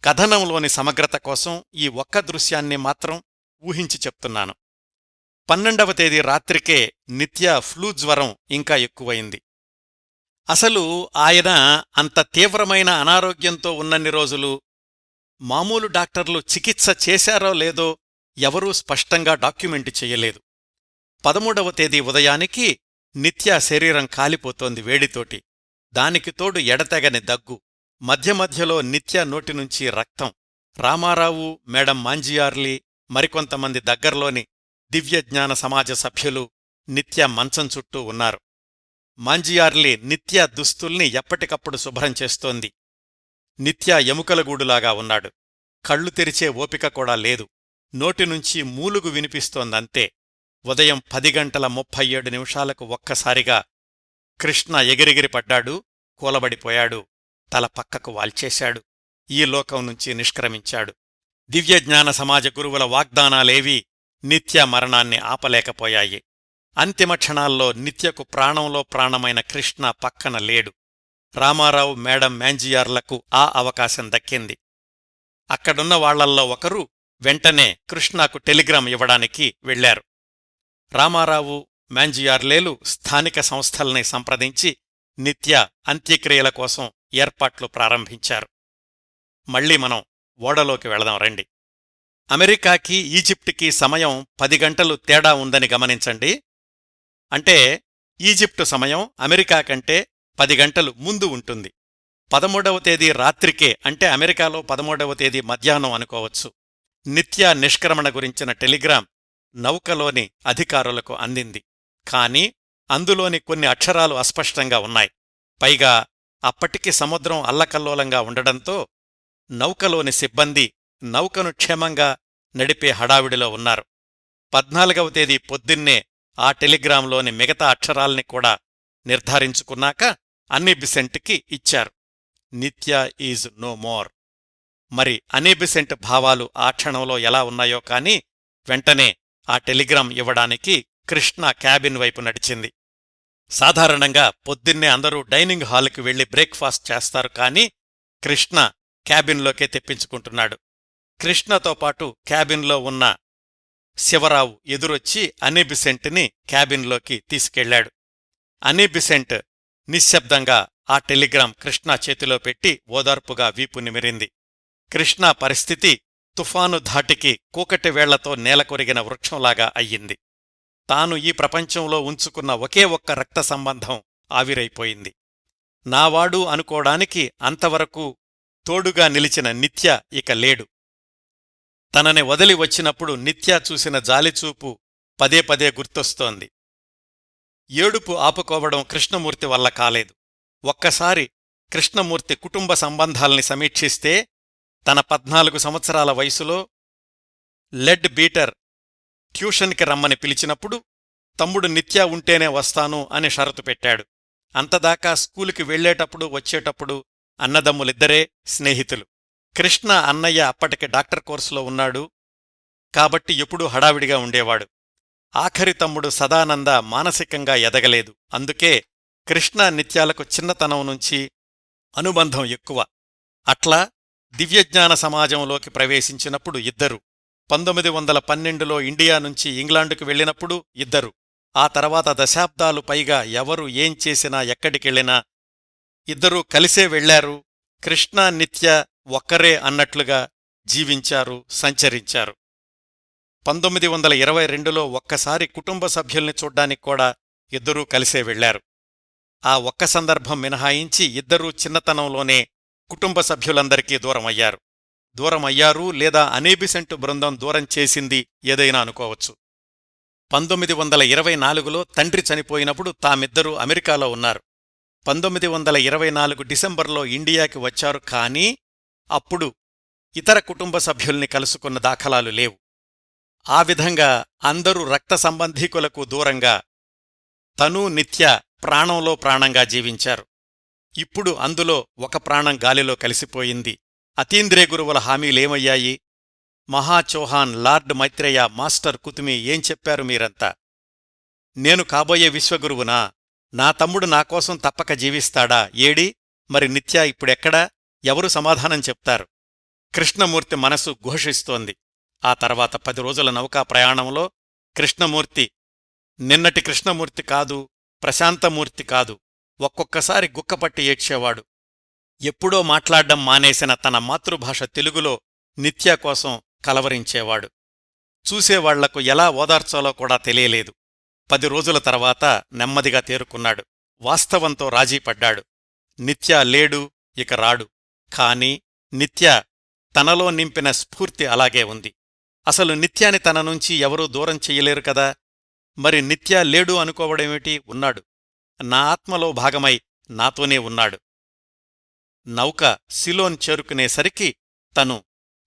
కథనంలోని సమగ్రత కోసం ఈ ఒక్క దృశ్యాన్ని మాత్రం ఊహించి చెప్తున్నాను. 12వ తేదీ రాత్రికే నిత్య ఫ్లూ జ్వరం ఇంకా ఎక్కువైంది. అసలు ఆయన అంత తీవ్రమైన అనారోగ్యంతో ఉన్నన్ని రోజులు మామూలు డాక్టర్లు చికిత్స చేశారో లేదో ఎవరూ స్పష్టంగా డాక్యుమెంటు చెయ్యలేదు. 13వ తేదీ ఉదయానికి నిత్య శరీరం కాలిపోతోంది వేడితోటి. దానికి తోడు ఎడతెగని దగ్గు, మధ్య మధ్యలో నిత్య నోటినుంచి రక్తం. రామారావు, మేడం మాంజియార్లీ, మరికొంతమంది దగ్గర్లోని దివ్యజ్ఞాన సమాజ సభ్యులు నిత్య మంచం చుట్టూ ఉన్నారు. మాంజియార్లీ నిత్య దుస్తుల్ని ఎప్పటికప్పుడు శుభ్రం చేస్తోంది. నిత్య ఎముకలగూడులాగా ఉన్నాడు. కళ్ళు తెరిచే ఓపిక కూడా లేదు. నోటినుంచి మూలుగు వినిపిస్తోందంతే. ఉదయం 10:37 ఒక్కసారిగా కృష్ణ ఎగిరెగిరి పడ్డాడు, కూలబడిపోయాడు, తల పక్కకు వాల్చేశాడు. ఈ లోకం నుంచి నిష్క్రమించాడు. దివ్యజ్ఞాన సమాజ గురువుల వాగ్దానాలేవీ నిత్య మరణాన్ని ఆపలేకపోయాయి. అంతిమ క్షణాల్లో నిత్యకు ప్రాణంలో ప్రాణమైన కృష్ణ పక్కన లేడు. రామారావు, మేడం మాంజియార్లకు ఆ అవకాశం దక్కింది. అక్కడున్న వాళ్లల్లో ఒకరు వెంటనే కృష్ణకు టెలిగ్రాం ఇవ్వడానికి వెళ్లారు. రామారావు, మాంజియార్లేలు స్థానిక సంస్థల్ని సంప్రదించి నిత్య అంత్యక్రియల కోసం ఏర్పాట్లు ప్రారంభించారు. మళ్లీ మనం ఓడలోకి వెళదాం రండి. అమెరికాకి, ఈజిప్టుకి సమయం 10 గంటలు తేడా ఉందని గమనించండి. అంటే ఈజిప్టు సమయం అమెరికా కంటే 10 గంటలు ముందు ఉంటుంది. 13వ తేదీ రాత్రికే, అంటే అమెరికాలో 13వ తేదీ మధ్యాహ్నం అనుకోవచ్చు. నిత్య నిష్క్రమణ గురించిన టెలిగ్రాం నౌకలోని అధికారులకు అందింది. కాని అందులోని కొన్ని అక్షరాలు అస్పష్టంగా ఉన్నాయి. పైగా అప్పటికి సముద్రం అల్లకల్లోలంగా ఉండడంతో నౌకలోని సిబ్బంది నౌకను క్షేమంగా నడిపే హడావిడిలో ఉన్నారు. 14వ తేదీ పొద్దున్నే ఆ టెలిగ్రాంలోని మిగతా అక్షరాల్ని కూడా నిర్ధారించుకున్నాక అన్నీ బిసెంట్కి ఇచ్చారు. నిత్య ఈజ్ నో మోర్. మరి అనీబిసెంట్ భావాలు ఆ క్షణంలో ఎలా ఉన్నాయో కాని వెంటనే ఆ టెలిగ్రాం ఇవ్వడానికి కృష్ణ క్యాబిన్ వైపు నడిచింది. సాధారణంగా పొద్దున్నే అందరూ డైనింగ్ హాలుకి వెళ్లి బ్రేక్ఫాస్ట్ చేస్తారు కాని కృష్ణ క్యాబిన్లోకే తెప్పించుకుంటున్నాడు. కృష్ణతో పాటు క్యాబిన్లో ఉన్న శివరావు ఎదురొచ్చి అనీబిసెంట్ని క్యాబిన్లోకి తీసుకెళ్లాడు. అనీబిసెంట్ నిశ్శబ్దంగా ఆ టెలిగ్రాం కృష్ణ చేతిలో పెట్టి ఓదార్పుగా వీపు నిమిరింది. కృష్ణ పరిస్థితి తుఫాను ధాటికి కూకటి వేళ్లతో నేలకొరిగిన వృక్షంలాగా అయ్యింది. తాను ఈ ప్రపంచంలో ఉంచుకున్న ఒకే ఒక్క రక్త సంబంధం ఆవిరైపోయింది. నావాడు అనుకోడానికి అంతవరకు తోడుగా నిలిచిన నిత్య ఇక లేడు. తనని వదిలి వచ్చినప్పుడు నిత్య చూసిన జాలిచూపు పదే పదే గుర్తొస్తోంది. ఏడుపు ఆపుకోవడం కృష్ణమూర్తి వల్ల కాలేదు. ఒక్కసారి కృష్ణమూర్తి కుటుంబ సంబంధాల్ని సమీక్షిస్తే తన 14 సంవత్సరాల వయసులో లెడ్ బీటర్ ట్యూషన్కి రమ్మని పిలిచినప్పుడు తమ్ముడు నిత్య ఉంటేనే వస్తాను అని షరతు పెట్టాడు. అంతదాకా స్కూలుకి వెళ్లేటప్పుడు వచ్చేటప్పుడు అన్నదమ్ములిద్దరే స్నేహితులు. కృష్ణ అన్నయ్య అప్పటికి డాక్టర్ కోర్సులో ఉన్నాడు కాబట్టి ఎప్పుడూ హడావిడిగా ఉండేవాడు. ఆఖరి తమ్ముడు సదానంద మానసికంగా ఎదగలేదు. అందుకే కృష్ణ నిత్యాలకు చిన్నతనం నుంచి అనుబంధం ఎక్కువ. అట్లా దివ్యజ్ఞాన సమాజంలోకి ప్రవేశించినప్పుడు ఇద్దరు, 1912లో ఇండియా నుంచి ఇంగ్లాండుకు వెళ్లినప్పుడు ఇద్దరు, ఆ తర్వాత దశాబ్దాలు పైగా ఎవరు ఏం చేసినా ఎక్కడికెళ్లినా ఇద్దరూ కలిసే వెళ్లారు. కృష్ణ నిత్య ఒక్కరే అన్నట్లుగా జీవించారు, సంచరించారు. 1922లో ఒక్కసారి కుటుంబ సభ్యుల్ని చూడ్డానికి కూడా ఇద్దరూ కలిసే వెళ్లారు. ఆ ఒక్క సందర్భం మినహాయించి ఇద్దరూ చిన్నతనంలోనే కుటుంబ సభ్యులందరికీ దూరమయ్యారు. దూరమయ్యారు లేదా అనీబిసెంట్ బృందం దూరం చేసింది ఏదైనా అనుకోవచ్చు. 1924లో తండ్రి చనిపోయినప్పుడు తామిద్దరూ అమెరికాలో ఉన్నారు. 1924 డిసెంబర్లో ఇండియాకి వచ్చారు. కానీ అప్పుడు ఇతర కుటుంబ సభ్యుల్ని కలుసుకున్న దాఖలాలు లేవు. ఆ విధంగా అందరూ రక్త సంబంధీకులకు దూరంగా తనూ నిత్య ప్రాణంలో ప్రాణంగా జీవించారు. ఇప్పుడు అందులో ఒక ప్రాణం గాలిలో కలిసిపోయింది. అతీంద్రియ గురువుల హామీలేమయ్యాయి? మహాచౌహాన్, లార్డ్ మైత్రేయ, మాస్టర్ కుతుమి ఏం చెప్పారు మీరంతా? నేను కాబోయే విశ్వగురువునా? నా తమ్ముడు నాకోసం తప్పక జీవిస్తాడా? ఏడి మరి నిత్య ఇప్పుడెక్కడా? ఎవరు సమాధానం చెప్తారు? కృష్ణమూర్తి మనసు ఘోషిస్తోంది. ఆ తర్వాత 10 రోజుల నౌకా ప్రయాణంలో కృష్ణమూర్తి నిన్నటి కృష్ణమూర్తి కాదు, ప్రశాంతమూర్తి కాదు. ఒక్కొక్కసారి గుక్కపట్టి ఏడ్చేవాడు. ఎప్పుడో మాట్లాడ్డం మానేసిన తన మాతృభాష తెలుగులో నిత్య కోసం కలవరించేవాడు. చూసేవాళ్లకు ఎలా ఓదార్చాలో కూడా తెలియలేదు. 10 రోజుల తర్వాత నెమ్మదిగా తేరుకున్నాడు. వాస్తవంతో రాజీపడ్డాడు. నిత్య లేడు, ఇక రాడు. కాని నిత్య తనలో నింపిన స్ఫూర్తి అలాగే ఉంది. అసలు నిత్యాని తన నుంచి ఎవరూ దూరం చెయ్యలేరు కదా. మరి నిత్య లేడు అనుకోవడమేమిటి? ఉన్నాడు. నా ఆత్మలో భాగమై నాతోనే ఉన్నాడు. నౌక సిలోన్ చేరుకునేసరికి తను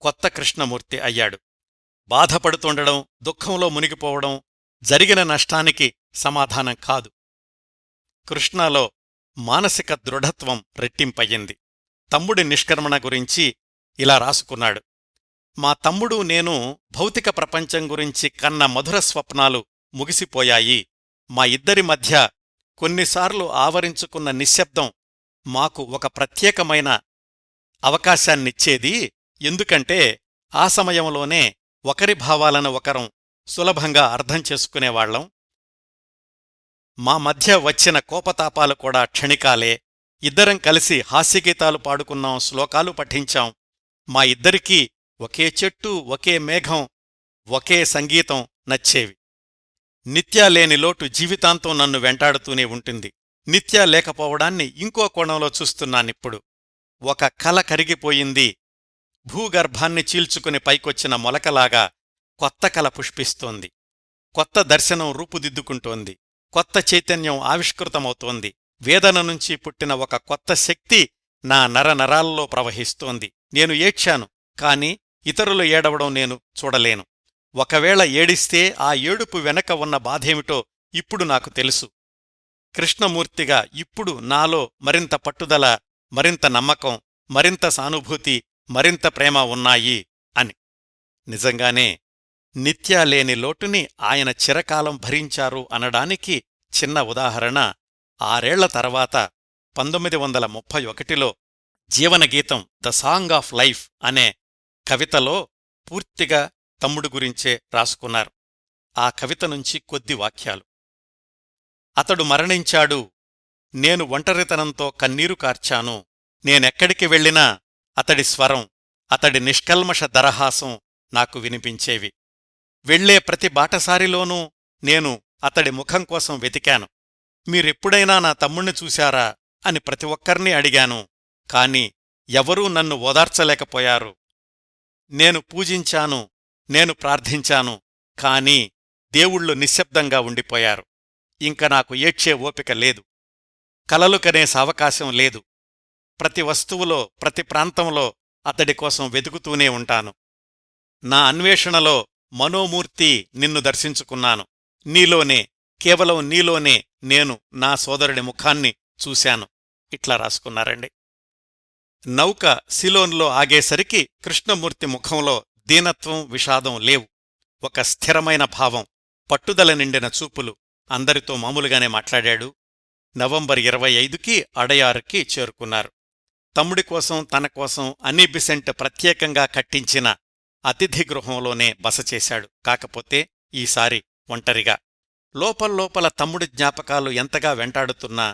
కొత్త కృష్ణమూర్తి అయ్యాడు. బాధపడుతుండడం, దుఃఖంలో మునిగిపోవడం జరిగిన నష్టానికి సమాధానం కాదు. కృష్ణలో మానసిక దృఢత్వం రెట్టింపయ్యింది. తమ్ముడి నిష్క్రమణ గురించి ఇలా రాసుకున్నాడు. మా తమ్ముడు నేను భౌతిక ప్రపంచం గురించి కన్న మధుర స్వప్నాలు ముగిసిపోయాయి. మా ఇద్దరి మధ్య కొన్నిసార్లు ఆవరించుకున్న నిశ్శబ్దం మాకు ఒక ప్రత్యేకమైన అవకాశాన్నిచ్చేది. ఎందుకంటే ఆ సమయంలోనే ఒకరి భావాలను ఒకరం సులభంగా అర్థం చేసుకునేవాళ్లం. మా మధ్య వచ్చిన కోపతాపాలు కూడా క్షణికాలే. ఇద్దరం కలిసి హాస్యగీతాలు పాడుకున్నాం, శ్లోకాలు పఠించాం. మా ఇద్దరికీ ఒకే చెట్టు, ఒకే మేఘం, ఒకే సంగీతం నచ్చేవి. నిత్య లేని లోటు జీవితాంతం నన్ను వెంటాడుతూనే ఉంటుంది. నిత్య లేకపోవడాన్ని ఇంకో కోణంలో చూస్తున్నానిప్పుడు. ఒక కల కరిగిపోయింది. భూగర్భాన్ని చీల్చుకుని పైకొచ్చిన మొలకలాగా కొత్త కల పుష్పిస్తోంది. కొత్త దర్శనం రూపుదిద్దుకుంటోంది. కొత్త చైతన్యం ఆవిష్కృతమవుతోంది. వేదన నుంచి పుట్టిన ఒక కొత్త శక్తి నా నరనరాల్లో ప్రవహిస్తోంది. నేను ఏడ్చాను, కాని ఇతరులు ఏడవడం నేను చూడలేను. ఒకవేళ ఏడిస్తే ఆ ఏడుపు వెనక ఉన్న బాధేమిటో ఇప్పుడు నాకు తెలుసు. కృష్ణమూర్తిగా ఇప్పుడు నాలో మరింత పట్టుదల, మరింత నమ్మకం, మరింత సానుభూతి, మరింత ప్రేమ ఉన్నాయి అని. నిజంగానే నిత్య లేని లోటుని ఆయన చిరకాలం భరించారు అనడానికి చిన్న ఉదాహరణ 6 ఏళ్ల తర్వాత 1931లో జీవనగీతం ద సాంగ్ ఆఫ్ లైఫ్ అనే కవితలో పూర్తిగా తమ్ముడు గురించే రాసుకున్నారు. ఆ కవిత నుంచి కొద్ది వాక్యాలు. అతడు మరణించాడు, నేను ఒంటరితనంతో కన్నీరు కార్చాను. నేనెక్కడికి వెళ్ళినా అతడి స్వరం, అతడి నిష్కల్మష దరహాసం నాకు వినిపించేవి. వెళ్లే ప్రతి బాటసారిలోనూ నేను అతడి ముఖం కోసం వెతికాను. మీరెప్పుడైనా నా తమ్ముణ్ణి చూశారా అని ప్రతి ఒక్కర్నీ అడిగాను. కాని ఎవరూ నన్ను ఓదార్చలేకపోయారు. నేను పూజించాను, నేను ప్రార్థించాను, కానీ దేవుళ్ళు నిశ్శబ్దంగా ఉండిపోయారు. ఇంక నాకు ఏడ్చే ఓపిక లేదు. కలలు కనే సావకాశం లేదు. ప్రతి వస్తువులో, ప్రతి ప్రాంతంలో అతడి కోసం వెతుకుతూనే ఉంటాను. నా అన్వేషణలో మనోమూర్తి నిన్ను దర్శించుకున్నాను. నీలోనే, కేవలం నీలోనే నేను నా సోదరుడి ముఖాన్ని చూశాను. ఇట్లా రాసుకున్నారండి. నౌక సిలోన్లో ఆగేసరికి కృష్ణమూర్తి ముఖంలో దీనత్వం, విషాదం లేవు. ఒక స్థిరమైన భావం, పట్టుదల నిండిన చూపులు. అందరితో మామూలుగానే మాట్లాడాడు. నవంబర్ 25కి అడయారుకి చేరుకున్నారు. తమ్ముడి కోసం, తన కోసం అనీ బిసెంట్ ప్రత్యేకంగా కట్టించిన అతిథి గృహంలోనే బస చేశాడు. కాకపోతే ఈసారి ఒంటరిగా. లోపల్లోపల తమ్ముడి జ్ఞాపకాలు ఎంతగా వెంటాడుతున్నా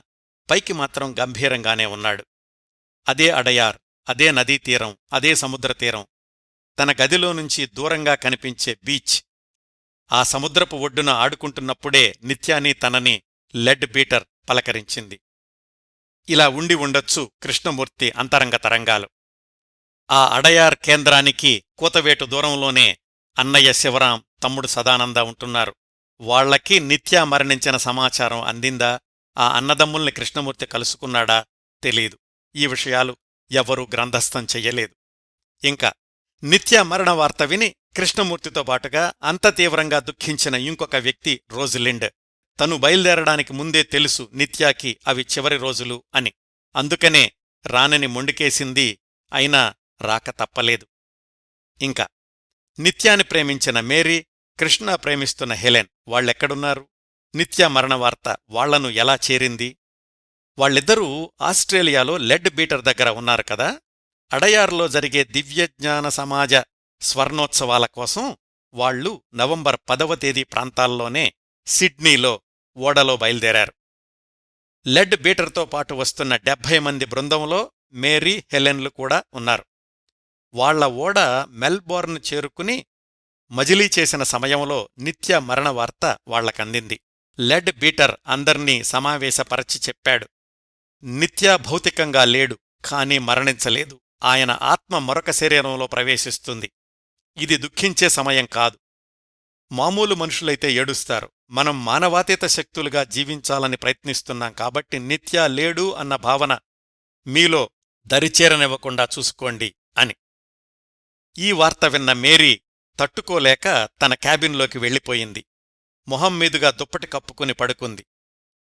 పైకి మాత్రం గంభీరంగానే ఉన్నాడు. అదే అడయార్, అదే నదీతీరం, అదే సముద్రతీరం, తన గదిలో నుంచి దూరంగా కనిపించే బీచ్. ఆ సముద్రపు ఒడ్డున ఆడుకుంటున్నప్పుడే నిత్యాని తనని లెడ్ బీటర్ పలకరించింది. ఇలా ఉండి ఉండొచ్చు కృష్ణమూర్తి అంతరంగ తరంగాలు. ఆ అడయార్ కేంద్రానికి కూతవేటు దూరంలోనే అన్నయ్య శివరాం, తమ్ముడు సదానంద ఉంటున్నారు. వాళ్లకి నిత్య మరణించిన సమాచారం అందిందా? ఆ అన్నదమ్ముల్ని కృష్ణమూర్తి కలుసుకున్నాడా? తెలీదు. ఈ విషయాలు ఎవరూ గ్రంథస్థం చెయ్యలేదు. ఇంకా నిత్య మరణ వార్త విని కృష్ణమూర్తితో పాటుగా అంత తీవ్రంగా దుఃఖించిన ఇంకొక వ్యక్తి రోజిలిండ్. తను బయల్దేరడానికి ముందే తెలుసు నిత్యాకి అవి చివరి రోజులు అని. అందుకనే రానని మొండికేసింది. అయినా రాక తప్పలేదు. ఇంకా నిత్యాని ప్రేమించిన మేరీ, కృష్ణ ప్రేమిస్తున్న హెలెన్ వాళ్ళెక్కడున్నారు? నిత్య మరణవార్త వాళ్లను ఎలా చేరింది? వాళ్ళిద్దరూ ఆస్ట్రేలియాలో లెడ్ బీటర్ దగ్గర ఉన్నారు కదా. అడయార్లో జరిగే దివ్యజ్ఞాన సమాజ స్వర్ణోత్సవాల కోసం వాళ్లు నవంబర్ 10వ తేదీ ప్రాంతాల్లోనే సిడ్నీలో ఓడలో బయల్దేరారు. లెడ్ బీటర్తో పాటు వస్తున్న 70 మంది బృందంలో మేరీ, హెలెన్లు కూడా ఉన్నారు. వాళ్ల ఓడ మెల్బోర్న్ చేరుకుని మజిలీ చేసిన సమయంలో నిత్య మరణవార్త వాళ్లకందింది. లెడ్ బీటర్ అందర్నీ సమావేశపరచి చెప్పాడు. నిత్య భౌతికంగా లేడు, కాని మరణించలేదు. ఆయన ఆత్మ మరొక శరీరంలో ప్రవేశిస్తుంది. ఇది దుఃఖించే సమయం కాదు. మామూలు మనుషులైతే ఏడుస్తారు. మనం మానవాతీత శక్తులుగా జీవించాలని ప్రయత్నిస్తున్నాం కాబట్టి నిత్య లేడు అన్న భావన మీలో దరిచేరనివ్వకుండా చూసుకోండి అని. ఈ వార్త విన్న మేరీ తట్టుకోలేక తన క్యాబిన్లోకి వెళ్ళిపోయింది. మొహం మీదుగా దుప్పటి కప్పుకుని పడుకుంది.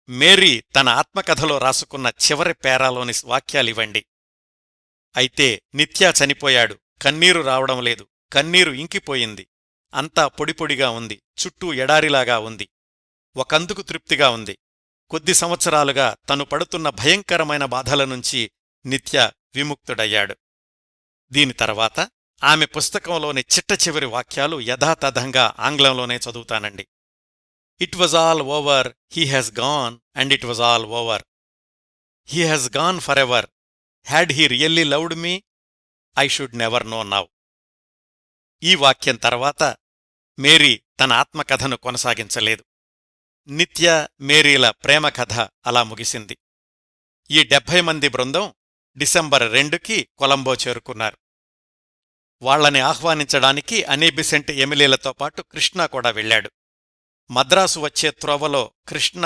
మేరీ తన ఆత్మకథలో రాసుకున్న చివరి పేరాలోని వాక్యాలివ్వండి. అయితే నిత్యా చనిపోయాడు. కన్నీరు రావడం లేదు. కన్నీరు ఇంకిపోయింది. అంతా పొడిపొడిగా ఉంది. చుట్టూ ఎడారిలాగా ఉంది. ఒకందుకు తృప్తిగా ఉంది. కొద్ది సంవత్సరాలుగా తను పడుతున్న భయంకరమైన బాధల నుంచి నిత్య విముక్తుడయ్యాడు. దీని తర్వాత ఆమె పుస్తకంలోని చిట్ట చివరి వాక్యాలు యథాతథంగా ఆంగ్లంలోనే చదువుతానండి. It was all over, he has gone, and it was all over. He has gone for ever. Had he really loved me? I should never know now. ఈ వాక్యం తర్వాత మేరీ తన ఆత్మకథను కొనసాగించలేదు. నిత్య, మేరీల ప్రేమకథ అలా ముగిసింది. ఈ 70 మంది బృందం డిసెంబర్ 2కి కొలంబో చేరుకున్నారు. వాళ్లని ఆహ్వానించడానికి అనీ బిసెంట్, ఎమిలీలతో పాటు కృష్ణ కూడా వెళ్లాడు. మద్రాసు వచ్చే త్రోవలో కృష్ణ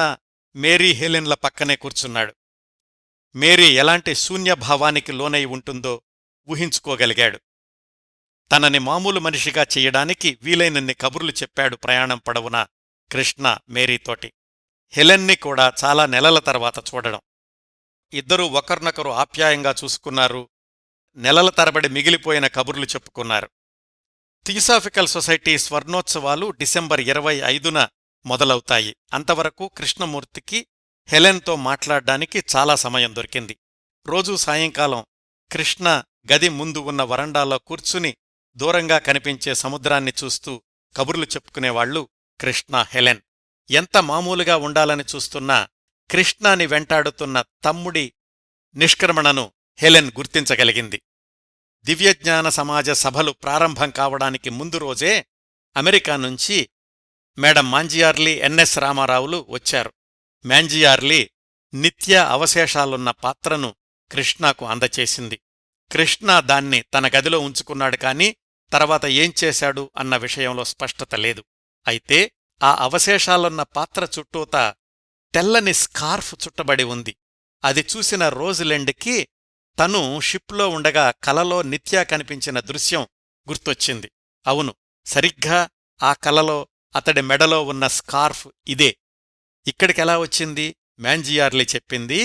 మేరీ, హెలెన్ల పక్కనే కూర్చున్నాడు. మేరీ ఎలాంటి శూన్యభావానికి లోనై ఉంటుందో ఊహించుకోగలిగాడు. తనని మామూలు మనిషిగా చెయ్యడానికి వీలైనన్ని కబుర్లు చెప్పాడు ప్రయాణం పొడవునా కృష్ణ మేరీతోటి. హెలెన్ని కూడా చాలా నెలల తర్వాత చూడడం. ఇద్దరూ ఒకర్నొకరు ఆప్యాయంగా చూసుకున్నారు. నెలల తరబడి మిగిలిపోయిన కబుర్లు చెప్పుకున్నారు. థియోసాఫికల్ సొసైటీ స్వర్ణోత్సవాలు డిసెంబర్ 25న మొదలవుతాయి. అంతవరకు కృష్ణమూర్తికి హెలెన్తో మాట్లాడ్డానికి చాలా సమయం దొరికింది. రోజూ సాయంకాలం కృష్ణ గది ముందు ఉన్న వరండాలో కూర్చుని దూరంగా కనిపించే సముద్రాన్ని చూస్తూ కబుర్లు చెప్పుకునేవాళ్లు కృష్ణ, హెలెన్. ఎంత మామూలుగా ఉండాలని చూస్తున్నా కృష్ణాని వెంటాడుతున్న తమ్ముడి నిష్క్రమణను హెలెన్ గుర్తించగలిగింది. దివ్యజ్ఞాన సమాజ సభలు ప్రారంభం కావడానికి ముందు రోజే అమెరికా నుంచి మేడం మాంజియార్లీ, ఎన్ఎస్ రామారావులు వచ్చారు. మాంజియార్లీ నిత్య అవశేషాలున్న పాత్రను కృష్ణకు అందచేసింది. కృష్ణ దాన్ని తన గదిలో ఉంచుకున్నాడు కాని తర్వాత ఏం చేశాడు అన్న విషయంలో స్పష్టత లేదు. అయితే ఆ అవశేషాలున్న పాత్ర చుట్టూతా తెల్లని స్కార్ఫ్ చుట్టబడి ఉంది. అది చూసిన రోజులెండ్కి తను షిప్లో ఉండగా కలలో నిత్యా కనిపించిన దృశ్యం గుర్తొచ్చింది. అవును, సరిగ్గా ఆ కలలో అతడి మెడలో ఉన్న స్కార్ఫ్ ఇదే. ఇక్కడికెలా వచ్చింది? మాంజియార్లీ చెప్పింది,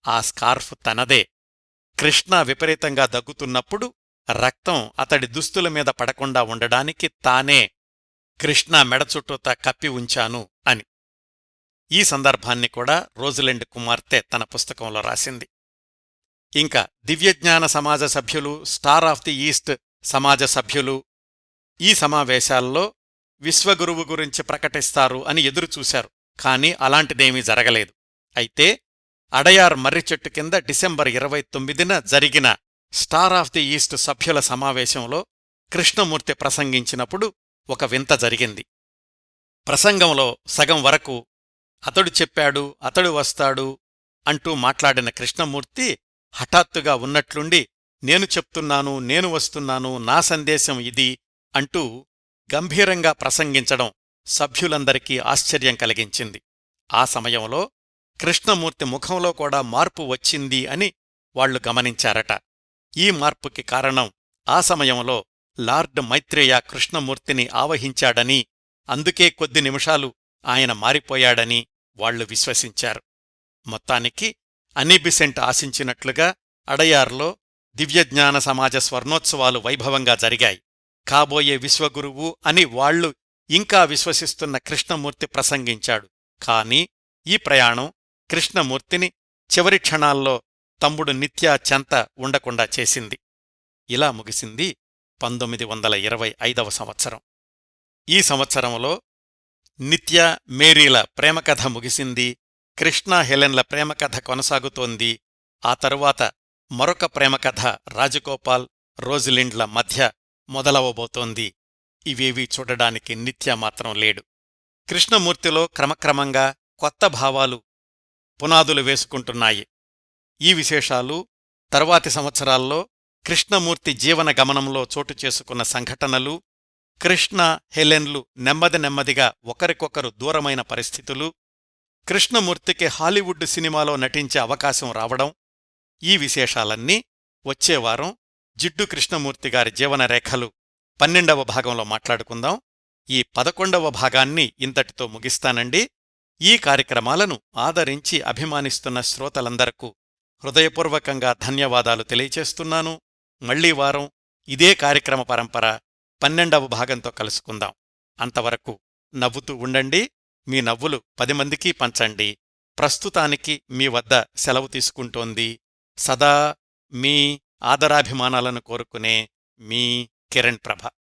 ఆ స్కార్ఫ్ తనదే. కృష్ణ విపరీతంగా దగ్గుతున్నప్పుడు రక్తం అతడి దుస్తుల మీద పడకుండా ఉండడానికి తానే కృష్ణ మెడ చుట్టూతా కప్పి ఉంచాను అని. ఈ సందర్భాన్ని కూడా రోజులెండ్ కుమార్తె తన పుస్తకంలో రాసింది. ఇంకా దివ్యజ్ఞాన సమాజ సభ్యులు, స్టార్ ఆఫ్ ది ఈస్ట్ సమాజ సభ్యులు ఈ సమావేశాల్లో విశ్వగురువు గురించి ప్రకటిస్తారు అని ఎదురుచూశారు. కాని అలాంటిదేమీ జరగలేదు. అయితే అడయార్ మర్రి చెట్టు కింద డిసెంబర్ 29న జరిగిన స్టార్ ఆఫ్ ది ఈస్ట్ సభ్యుల సమావేశంలో కృష్ణమూర్తి ప్రసంగించినప్పుడు ఒక వింత జరిగింది. ప్రసంగంలో సగం వరకు అతడు చెప్పాడు, అతడు వస్తాడు అంటూ మాట్లాడిన కృష్ణమూర్తి హఠాత్తుగా ఉన్నట్లుండి నేను చెప్తున్నాను, నేను వస్తున్నాను, నా సందేశం ఇది అంటూ గంభీరంగా ప్రసంగించడం సభ్యులందరికీ ఆశ్చర్యం కలిగించింది. ఆ సమయంలో కృష్ణమూర్తి ముఖంలో కూడా మార్పు వచ్చింది అని వాళ్లు గమనించారట. ఈ మార్పుకి కారణం ఆ సమయంలో లార్డ్ మైత్రేయ కృష్ణమూర్తిని ఆవహించాడని, అందుకే కొద్ది నిమిషాలు ఆయన మారిపోయాడని వాళ్లు విశ్వసించారు. మొత్తానికి అనిబిసెంట్ ఆశించినట్లుగా అడయార్లో దివ్యజ్ఞాన సమాజ స్వర్ణోత్సవాలు వైభవంగా జరిగాయి. కాబోయే విశ్వగురువు అని వాళ్లు ఇంకా విశ్వసిస్తున్న కృష్ణమూర్తి ప్రసంగించాడు. కాని ఈ ప్రయాణం కృష్ణమూర్తిని చివరి క్షణాల్లో తమ్ముడు నిత్యా చెంత ఉండకుండా చేసింది. ఇలా ముగిసింది 1925వ సంవత్సరం. ఈ సంవత్సరంలో నిత్య, మేరీల ప్రేమకథ ముగిసింది. కృష్ణ, హెలెన్ల ప్రేమకథ కొనసాగుతోంది. ఆ తరువాత మరొక ప్రేమకథ రాజగోపాల్, రోజలిండ్ల మధ్య మొదలవబోతోంది. ఇవేవీ చూడడానికి నిత్య మాత్రం లేడు. కృష్ణమూర్తిలో క్రమక్రమంగా కొత్త భావాలు పునాదులు వేసుకుంటున్నాయి. ఈ విశేషాలు తరువాతి సంవత్సరాల్లో కృష్ణమూర్తి జీవన గమనంలో చోటు చేసుకున్న సంఘటనలు, కృష్ణ, హెలెన్లు నెమ్మది నెమ్మదిగా ఒకరికొకరు దూరమైన పరిస్థితులు, కృష్ణమూర్తికి హాలీవుడ్ సినిమాలో నటించే అవకాశం రావడం, ఈ విశేషాలన్నీ వచ్చేవారం జిడ్డు కృష్ణమూర్తిగారి జీవనరేఖలు 12వ భాగంలో మాట్లాడుకుందాం. ఈ 11వ భాగాన్ని ఇంతటితో ముగిస్తానండి. ఈ కార్యక్రమాలను ఆదరించి అభిమానిస్తున్న శ్రోతలందరకు హృదయపూర్వకంగా ధన్యవాదాలు తెలియచేస్తున్నాను. మళ్లీ వారం ఇదే కార్యక్రమ పరంపర 12వ భాగంతో కలుసుకుందాం. అంతవరకు నవ్వుతూ ఉండండి. మీ నవ్వులు 10 మందికి పంచండి. ప్రస్తుతానికి మీ వద్ద సెలవు తీసుకుంటోంది సదా మీ ఆదరాభిమానాలను కోరుకునే మీ కిరణ్ ప్రభ.